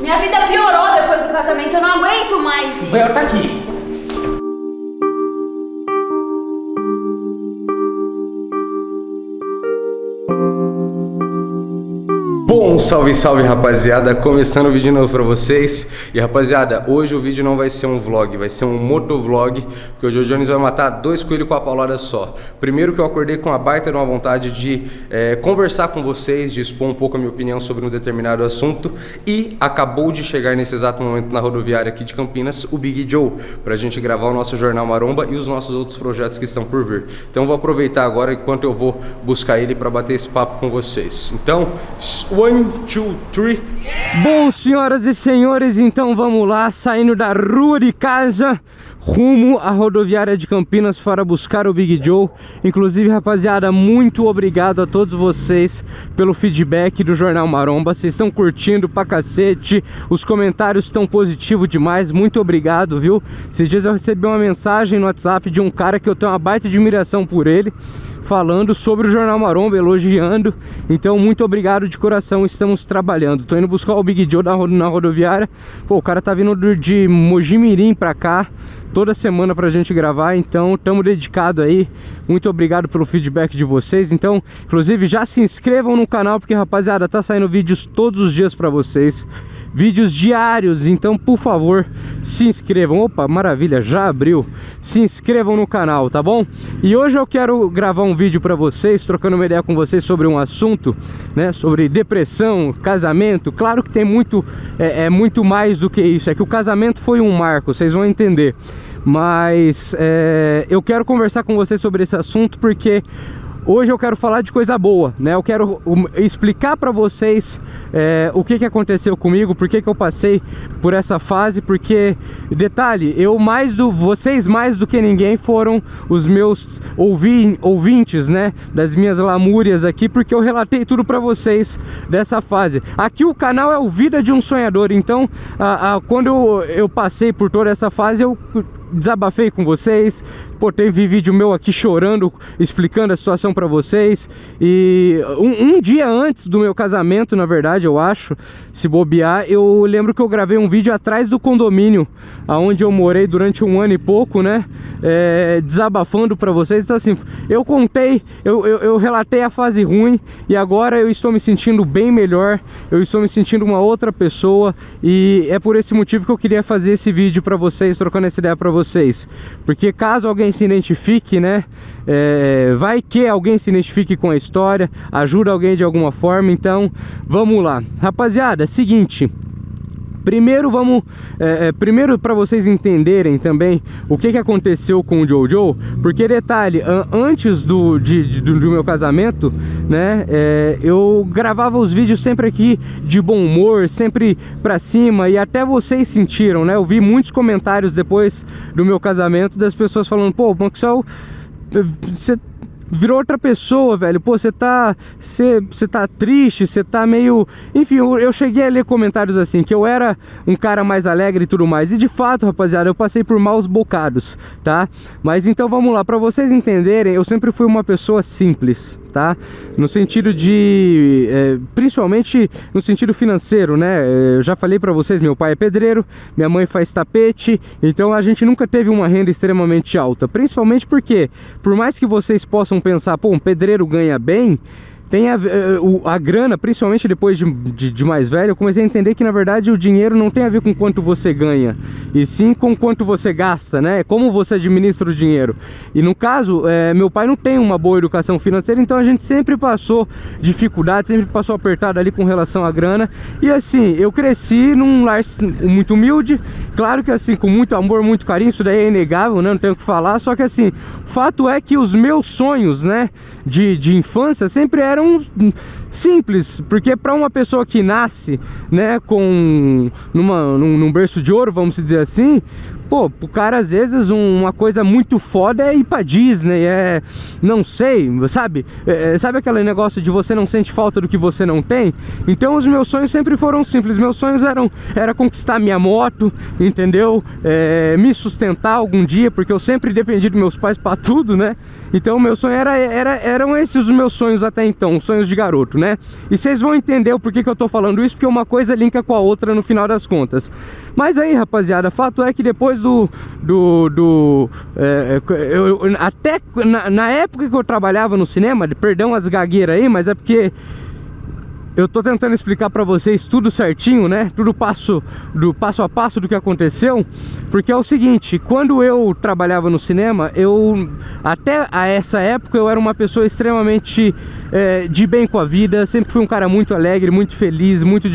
Minha vida piorou depois do casamento, eu não aguento mais isso. Vai, tá aqui. Bom, salve, salve rapaziada, começando o vídeo novo pra vocês. E rapaziada, hoje o vídeo não vai ser um vlog, vai ser um motovlog, porque hoje o Jones vai matar 2 coelhos com a paulada só. Primeiro que eu acordei com uma baita de uma vontade de conversar com vocês, de expor um pouco a minha opinião sobre um determinado assunto. E acabou de chegar nesse exato momento na rodoviária aqui de Campinas, o Big Joe, pra gente gravar o nosso Jornal Maromba e os nossos outros projetos que estão por vir. Então vou aproveitar agora enquanto eu vou buscar ele pra bater esse papo com vocês. Então, 1, 2, 3. Bom, senhoras e senhores, então vamos lá, saindo da rua de casa, rumo à rodoviária de Campinas para buscar o Big Joe. Inclusive, rapaziada, muito obrigado a todos vocês pelo feedback do Jornal Maromba. Vocês estão curtindo pra cacete, os comentários estão positivos demais, muito obrigado, viu? Esses dias eu recebi uma mensagem no WhatsApp de um cara que eu tenho uma baita admiração por ele, falando sobre o Jornal Maromba, elogiando. Então, muito obrigado de coração, estamos trabalhando. Tô indo buscar o Big Joe na rodoviária. Pô, o cara tá vindo de Mojimirim pra cá toda semana pra gente gravar, então tamo dedicado aí. Muito obrigado pelo feedback de vocês. Então, inclusive, já se inscrevam no canal, porque, rapaziada, tá saindo vídeos todos os dias pra vocês, vídeos diários, então, por favor, se inscrevam. Opa, maravilha, já abriu. Se inscrevam no canal, tá bom? E hoje eu quero gravar um vídeo pra vocês, trocando uma ideia com vocês sobre um assunto, né, sobre depressão, casamento. Claro que tem muito, muito mais do que isso, é que o casamento foi um marco, vocês vão entender. Mas eu quero conversar com vocês sobre esse assunto porque hoje eu quero falar de coisa boa, né? Eu quero explicar para vocês o que aconteceu comigo, por que eu passei por essa fase, porque, detalhe, vocês mais do que ninguém foram os meus ouvintes, né? Das minhas lamúrias aqui, porque eu relatei tudo para vocês dessa fase. Aqui o canal é o Vida de um Sonhador, então quando eu passei por toda essa fase, eu desabafei com vocês. Pô, teve vídeo meu aqui chorando, explicando a situação pra vocês. E um dia antes do meu casamento, na verdade, eu acho, se bobear, eu lembro que eu gravei um vídeo atrás do condomínio onde eu morei durante 1 ano e pouco, né? Desabafando pra vocês. Então assim, eu contei, eu relatei a fase ruim, e agora eu estou me sentindo bem melhor, eu estou me sentindo uma outra pessoa, e é por esse motivo que eu queria fazer esse vídeo pra vocês, trocando essa ideia pra vocês, porque caso alguém se identifique, né, vai que alguém se identifique com a história, ajuda alguém de alguma forma. Então vamos lá, rapaziada. Seguinte, primeiro primeiro para vocês entenderem também o que aconteceu com o Jojo, porque, detalhe, antes do meu casamento, né, eu gravava os vídeos sempre aqui de bom humor, sempre pra cima, e até vocês sentiram, né? Eu vi muitos comentários depois do meu casamento das pessoas falando: pô, Maxwell, você virou outra pessoa, velho. Pô, você tá triste, você tá meio... Enfim, eu cheguei a ler comentários assim, que eu era um cara mais alegre e tudo mais. E de fato, rapaziada, eu passei por maus bocados, tá? Mas então vamos lá, pra vocês entenderem, eu sempre fui uma pessoa simples, tá? No sentido de... principalmente no sentido financeiro, né? Eu já falei pra vocês, meu pai é pedreiro, minha mãe faz tapete, então a gente nunca teve uma renda extremamente alta. Principalmente porque, por mais que vocês possam pensar, pô, um pedreiro ganha bem, tem a grana, principalmente depois de mais velho, eu comecei a entender que, na verdade, o dinheiro não tem a ver com quanto você ganha, e sim com quanto você gasta, né? Como você administra o dinheiro. E no caso, meu pai não tem uma boa educação financeira, então a gente sempre passou dificuldade, sempre passou apertado ali com relação à grana. E assim, eu cresci num lar muito humilde, claro que assim, com muito amor, muito carinho, isso daí é inegável, né? Não tenho o que falar, só que assim, fato é que os meus sonhos, né, de infância sempre eram simples, porque para uma pessoa que nasce, né, num berço de ouro, vamos dizer assim, Pô, pro cara às vezes uma coisa muito foda é ir pra Disney, não sei, sabe? Sabe aquele negócio de você não sente falta do que você não tem? Então os meus sonhos sempre foram simples. Meus sonhos era conquistar minha moto, entendeu? Me sustentar algum dia, porque eu sempre dependi dos meus pais pra tudo, né? Então o meu sonho eram esses os meus sonhos até então, sonhos de garoto, né? E vocês vão entender o porquê que eu tô falando isso, porque uma coisa linka com a outra no final das contas. Mas aí, rapaziada, fato é que depois até na época que eu trabalhava no cinema, perdão as gagueiras aí, mas é porque eu tô tentando explicar pra vocês tudo certinho, né? Tudo passo a passo do que aconteceu. Porque é o seguinte, quando eu trabalhava no cinema, até a essa época, eu era uma pessoa extremamente de bem com a vida. Sempre fui um cara muito alegre, muito feliz, muito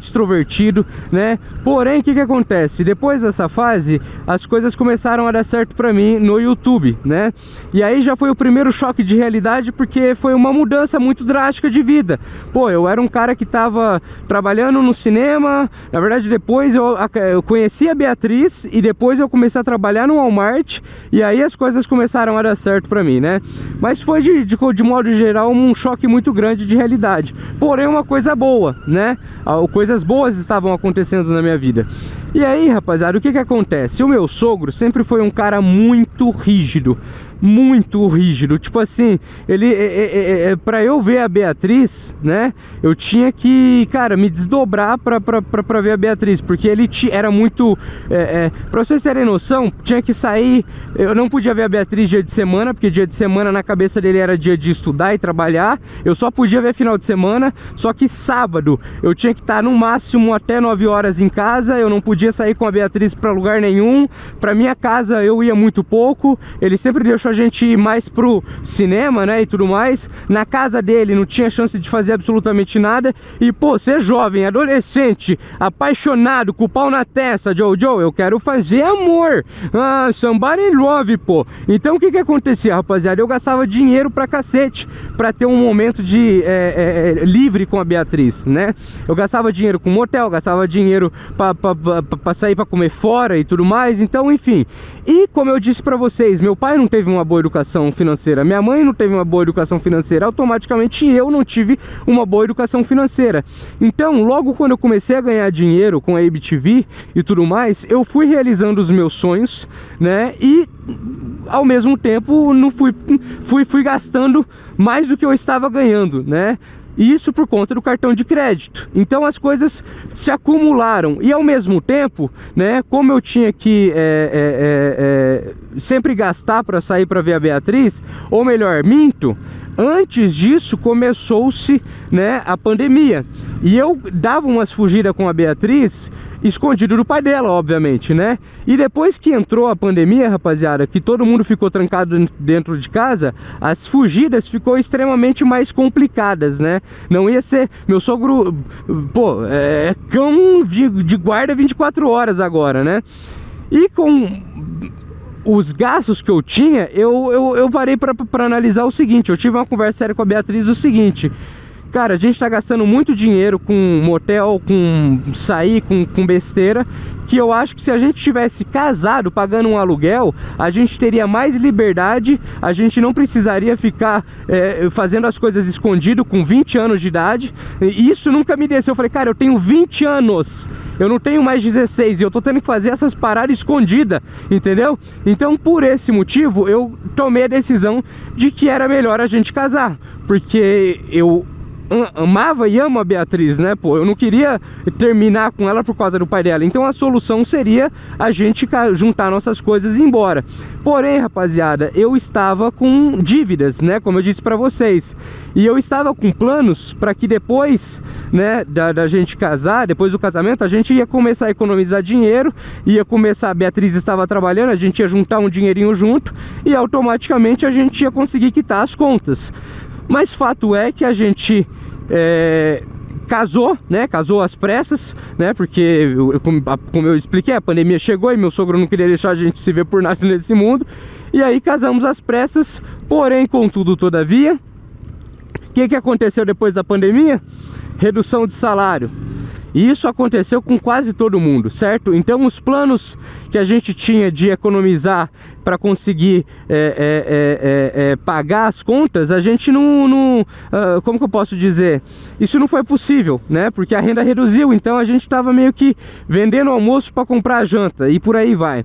extrovertido, né? Porém, o que acontece? Depois dessa fase, as coisas começaram a dar certo pra mim no YouTube, né? E aí já foi o primeiro choque de realidade, porque foi uma mudança muito drástica de vida. Pô, eu era um cara que tava trabalhando no cinema. Na verdade, depois eu conheci a Beatriz e depois eu comecei a trabalhar no Walmart, e aí as coisas começaram a dar certo pra mim, né? Mas foi de modo geral um choque muito grande de realidade. Porém, uma coisa boa, né? Coisas boas estavam acontecendo na minha vida. E aí, rapaziada, o que acontece? O meu sogro sempre foi um cara muito rígido. Muito rígido, tipo assim, pra eu ver a Beatriz, né, eu tinha que, cara, me desdobrar pra ver a Beatriz, porque ele era muito, pra vocês terem noção, tinha que sair, eu não podia ver a Beatriz dia de semana, porque dia de semana na cabeça dele era dia de estudar e trabalhar, eu só podia ver final de semana, só que sábado eu tinha que estar no máximo até 9 horas em casa, eu não podia sair com a Beatriz pra lugar nenhum, pra minha casa eu ia muito pouco, ele sempre deixou a gente ir mais pro cinema, né, e tudo mais. Na casa dele não tinha chance de fazer absolutamente nada. E, pô, ser jovem, adolescente, apaixonado, com o pau na testa, Jojo, eu quero fazer amor. Somebody love, pô. Então, o que acontecia, rapaziada? Eu gastava dinheiro pra cacete pra ter um momento de livre com a Beatriz, né? Eu gastava dinheiro com motel, gastava dinheiro pra sair pra comer fora e tudo mais. Então, enfim. E, como eu disse pra vocês, meu pai não teve uma boa educação financeira, minha mãe não teve uma boa educação financeira, automaticamente eu não tive uma boa educação financeira. Então, logo quando eu comecei a ganhar dinheiro com a ABTV e tudo mais, eu fui realizando os meus sonhos, né? E ao mesmo tempo não fui gastando mais do que eu estava ganhando, né? Isso por conta do cartão de crédito. Então as coisas se acumularam. E ao mesmo tempo, né, como eu tinha que sempre gastar para sair para ver a Beatriz, ou melhor, minto, antes disso começou-se, né, a pandemia. E eu dava umas fugidas com a Beatriz, escondido do pai dela, obviamente, né? E depois que entrou a pandemia, rapaziada, que todo mundo ficou trancado dentro de casa, as fugidas ficou extremamente mais complicadas, né? Não ia ser... Meu sogro, pô, é cão de guarda 24 horas agora, né? E com os gastos que eu tinha, eu parei pra analisar o seguinte. Eu tive uma conversa séria com a Beatriz, o seguinte: cara, a gente tá gastando muito dinheiro com motel, com sair, com besteira, que eu acho que se a gente tivesse casado pagando um aluguel, a gente teria mais liberdade, a gente não precisaria ficar fazendo as coisas escondido com 20 anos de idade. E isso nunca me desceu. Eu falei, cara, eu tenho 20 anos, eu não tenho mais 16 e eu tô tendo que fazer essas paradas escondidas, entendeu? Então, por esse motivo, eu tomei a decisão de que era melhor a gente casar, porque eu amava e amo a Beatriz, né, pô? Eu não queria terminar com ela por causa do pai dela. Então a solução seria a gente juntar nossas coisas e ir embora. Porém, rapaziada, eu estava com dívidas, né, como eu disse pra vocês. E eu estava com planos para que depois, né, da gente casar, depois do casamento, a gente ia começar a economizar dinheiro, ia começar, a Beatriz estava trabalhando, a gente ia juntar um dinheirinho junto e automaticamente a gente ia conseguir quitar as contas. Mas fato é que a gente casou, né? Casou às pressas, né? Porque, como eu expliquei, a pandemia chegou e meu sogro não queria deixar a gente se ver por nada nesse mundo. E aí casamos às pressas, porém, contudo, todavia, o que aconteceu depois da pandemia? Redução de salário. E isso aconteceu com quase todo mundo, certo? Então os planos que a gente tinha de economizar para conseguir pagar as contas, a gente como que eu posso dizer? Isso não foi possível, né? Porque a renda reduziu, então a gente estava meio que vendendo almoço para comprar janta e por aí vai.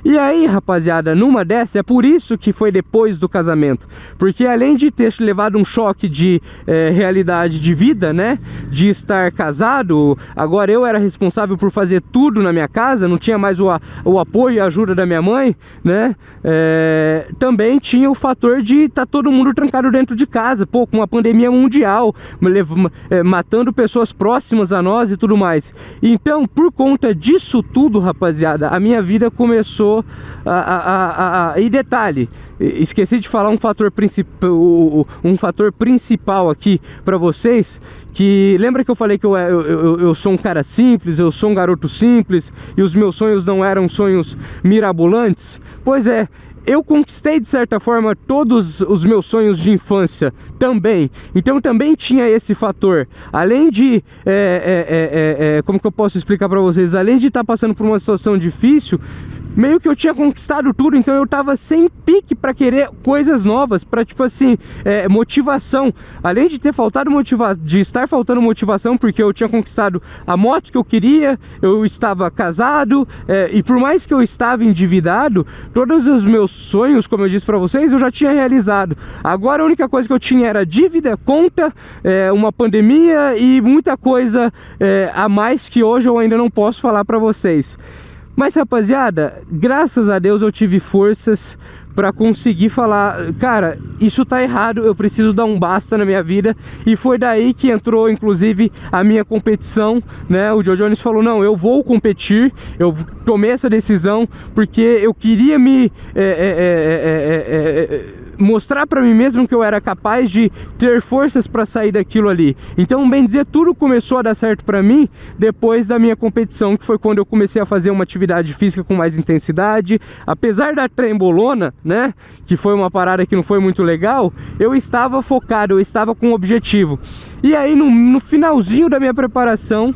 E aí, rapaziada, numa dessa, é por isso que foi depois do casamento. Porque além de ter levado um choque de realidade de vida, né? De estar casado, agora eu era responsável por fazer tudo na minha casa, não tinha mais o apoio e a ajuda da minha mãe, né? Também tinha o fator de estar todo mundo trancado dentro de casa, pô, com uma pandemia mundial, matando pessoas próximas a nós e tudo mais. Então, por conta disso tudo, rapaziada, a minha vida começou e detalhe, esqueci de falar um fator principal aqui para vocês, que lembra que eu falei que eu sou um cara simples, eu sou um garoto simples e os meus sonhos não eram sonhos mirabolantes? Pois é, eu conquistei de certa forma todos os meus sonhos de infância também, então também tinha esse fator, além de como que eu posso explicar para vocês, além de estar passando por uma situação difícil, meio que eu tinha conquistado tudo, então eu tava sem pique pra querer coisas novas, pra tipo assim, motivação. Além de ter faltado de estar faltando motivação, porque eu tinha conquistado a moto que eu queria, eu estava casado, e por mais que eu estava endividado, todos os meus sonhos, como eu disse pra vocês, eu já tinha realizado. Agora a única coisa que eu tinha era dívida, conta, uma pandemia e muita coisa a mais que hoje eu ainda não posso falar pra vocês. Mas rapaziada, graças a Deus eu tive forças pra conseguir falar, cara, isso tá errado, eu preciso dar um basta na minha vida. E foi daí que entrou inclusive a minha competição, né? O Joe Jones falou, não, eu vou competir, eu tomei essa decisão porque eu queria me mostrar pra mim mesmo que eu era capaz de ter forças pra sair daquilo ali. Então, bem dizer, tudo começou a dar certo pra mim depois da minha competição, que foi quando eu comecei a fazer uma atividade física com mais intensidade. Apesar da trembolona, né, que foi uma parada que não foi muito legal, eu estava focado, eu estava com um objetivo. E aí, no finalzinho da minha preparação,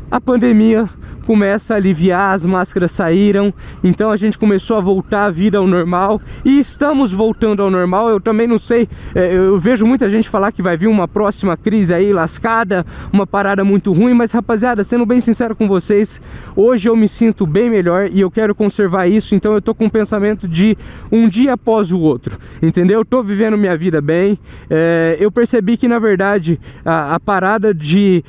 a pandemia começa a aliviar, as máscaras saíram, então a gente começou a voltar a vida ao normal e estamos voltando ao normal. Eu também não sei, eu vejo muita gente falar que vai vir uma próxima crise aí lascada, uma parada muito ruim, mas rapaziada, sendo bem sincero com vocês, hoje eu me sinto bem melhor e eu quero conservar isso, então eu tô com um pensamento de um dia após o outro, entendeu? Eu tô vivendo minha vida bem, eu percebi que na verdade a parada de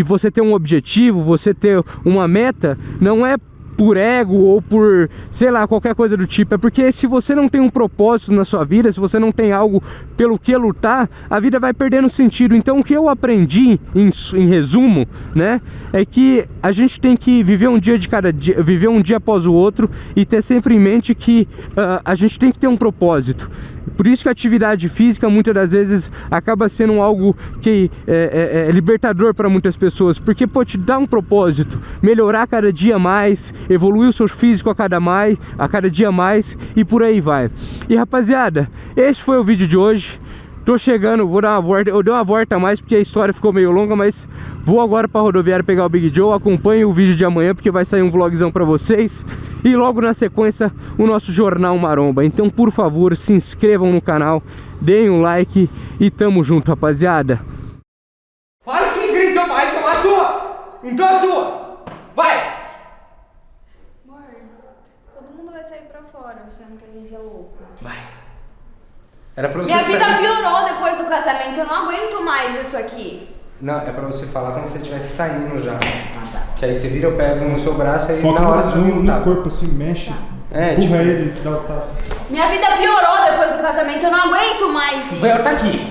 você ter um objetivo, você ter uma meta, não é por ego ou por, sei lá, qualquer coisa do tipo. É porque se você não tem um propósito na sua vida, se você não tem algo pelo que lutar, a vida vai perdendo sentido. Então o que eu aprendi, em resumo, né, é que a gente tem que viver um dia de cada dia, viver um dia após o outro e ter sempre em mente que a gente tem que ter um propósito. Por isso que a atividade física muitas das vezes acaba sendo algo que é libertador para muitas pessoas, porque pô, te dá um propósito, melhorar cada dia mais, evoluir o seu físico a cada dia mais e por aí vai. E rapaziada, esse foi o vídeo de hoje. Tô chegando, vou dar uma volta, eu dei uma volta a mais porque a história ficou meio longa, mas vou agora pra rodoviária pegar o Big Joe. Acompanhe o vídeo de amanhã porque vai sair um vlogzão pra vocês e logo na sequência o nosso Jornal Maromba. Então por favor, se inscrevam no canal, deem um like e tamo junto, rapaziada. Para quem grita, vai tomar a tua! Então a tua! Vai! Amor, todo mundo vai sair pra fora achando que a gente é louco. Vai! Era pra você Minha vida sair. piorou depois do casamento, eu não aguento mais isso aqui. Não, é pra você falar quando você estivesse saindo já. Ah, tá. Que aí você vira, eu pego no seu braço e Foca na hora você no não corpo assim, mexe. Empurra ele, dá o tapa. Minha vida piorou depois do casamento, eu não aguento mais isso. Vai, tá aqui.